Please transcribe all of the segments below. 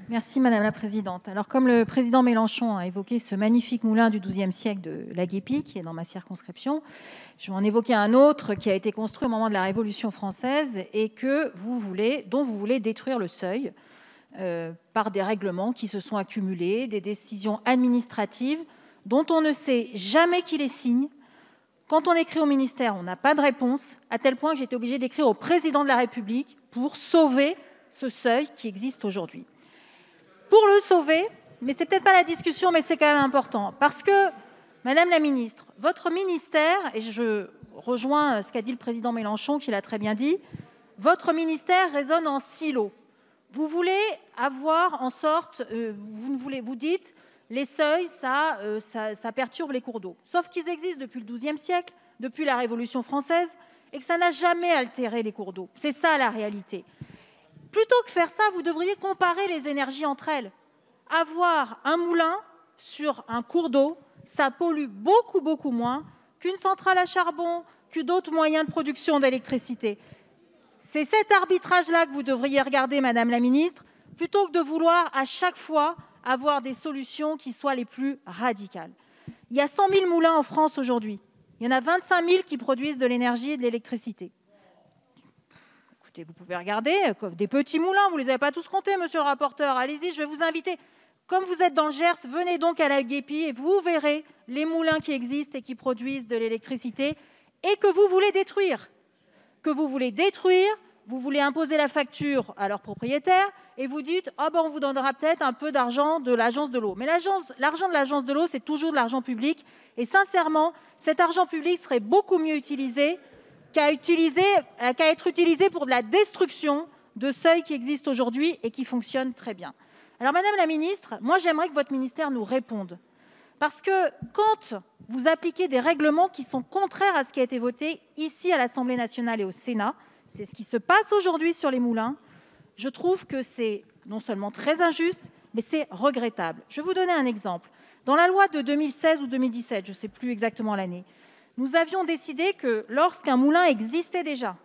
Merci Madame la Présidente. Alors comme le président Mélenchon a évoqué ce magnifique moulin du XIIe siècle de La Guépie, qui est dans ma circonscription, je vais en évoquer un autre qui a été construit au moment de la Révolution française et dont vous voulez détruire le seuil par des règlements qui se sont accumulés, des décisions administratives dont on ne sait jamais qui les signe. Quand on écrit au ministère, on n'a pas de réponse, à tel point que j'étais obligée d'écrire au président de la République pour sauver ce seuil qui existe aujourd'hui. Pour le sauver, mais c'est peut-être pas la discussion, mais c'est quand même important, parce que, Madame la Ministre, votre ministère, et je rejoins ce qu'a dit le président Mélenchon, qui l'a très bien dit, votre ministère résonne en silo. Vous voulez avoir en sorte, vous dites, les seuils, ça perturbe les cours d'eau. Sauf qu'ils existent depuis le XIIe siècle, depuis la Révolution française, et que ça n'a jamais altéré les cours d'eau. C'est ça la réalité. Plutôt que faire ça, vous devriez comparer les énergies entre elles. Avoir un moulin sur un cours d'eau, ça pollue beaucoup, beaucoup moins qu'une centrale à charbon, que d'autres moyens de production d'électricité. C'est cet arbitrage-là que vous devriez regarder, Madame la Ministre, plutôt que de vouloir à chaque fois avoir des solutions qui soient les plus radicales. Il y a 100 000 moulins en France aujourd'hui. Il y en a 25 000 qui produisent de l'énergie et de l'électricité. Écoutez, vous pouvez regarder des petits moulins, vous ne les avez pas tous comptés, monsieur le rapporteur. Allez-y, je vais vous inviter. Comme vous êtes dans le Gers, venez donc à La Guépie et vous verrez les moulins qui existent et qui produisent de l'électricité et que vous voulez détruire. Vous voulez imposer la facture à leurs propriétaires et vous dites « Ah ben on vous donnera peut-être un peu d'argent de l'agence de l'eau ». Mais l'argent de l'agence de l'eau, c'est toujours de l'argent public. Et sincèrement, cet argent public serait beaucoup mieux utilisé qu'à être utilisé pour de la destruction de seuils qui existent aujourd'hui et qui fonctionnent très bien. Alors Madame la Ministre, moi j'aimerais que votre ministère nous réponde. Parce que quand vous appliquez des règlements qui sont contraires à ce qui a été voté ici à l'Assemblée nationale et au Sénat, c'est ce qui se passe aujourd'hui sur les moulins, je trouve que c'est non seulement très injuste, mais c'est regrettable. Je vais vous donner un exemple. Dans la loi de 2016 ou 2017, je ne sais plus exactement l'année, nous avions décidé que lorsqu'un moulin existait déjà,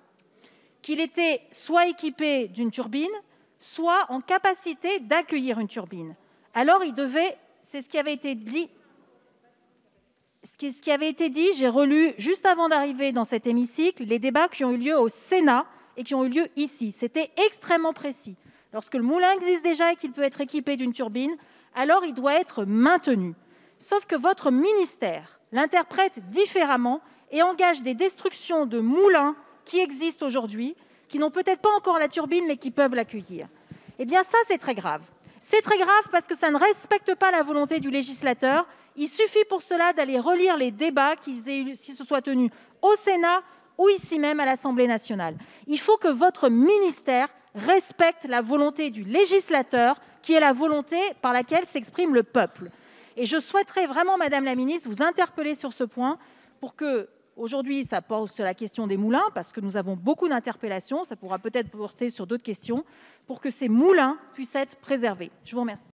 qu'il était soit équipé d'une turbine, soit en capacité d'accueillir une turbine. Alors il devait, c'est ce qui avait été dit, j'ai relu juste avant d'arriver dans cet hémicycle les débats qui ont eu lieu au Sénat et qui ont eu lieu ici. C'était extrêmement précis. Lorsque le moulin existe déjà et qu'il peut être équipé d'une turbine, alors il doit être maintenu. Sauf que votre ministère l'interprète différemment et engage des destructions de moulins qui existent aujourd'hui, qui n'ont peut-être pas encore la turbine, mais qui peuvent l'accueillir. Eh bien ça, c'est très grave. C'est très grave parce que ça ne respecte pas la volonté du législateur. Il suffit pour cela d'aller relire les débats qui se soient tenus au Sénat ou ici même à l'Assemblée nationale. Il faut que votre ministère respecte la volonté du législateur, qui est la volonté par laquelle s'exprime le peuple. Et je souhaiterais vraiment, Madame la Ministre, vous interpeller sur ce point pour que, aujourd'hui, ça pose sur la question des moulins, parce que nous avons beaucoup d'interpellations, ça pourra peut-être porter sur d'autres questions, pour que ces moulins puissent être préservés. Je vous remercie.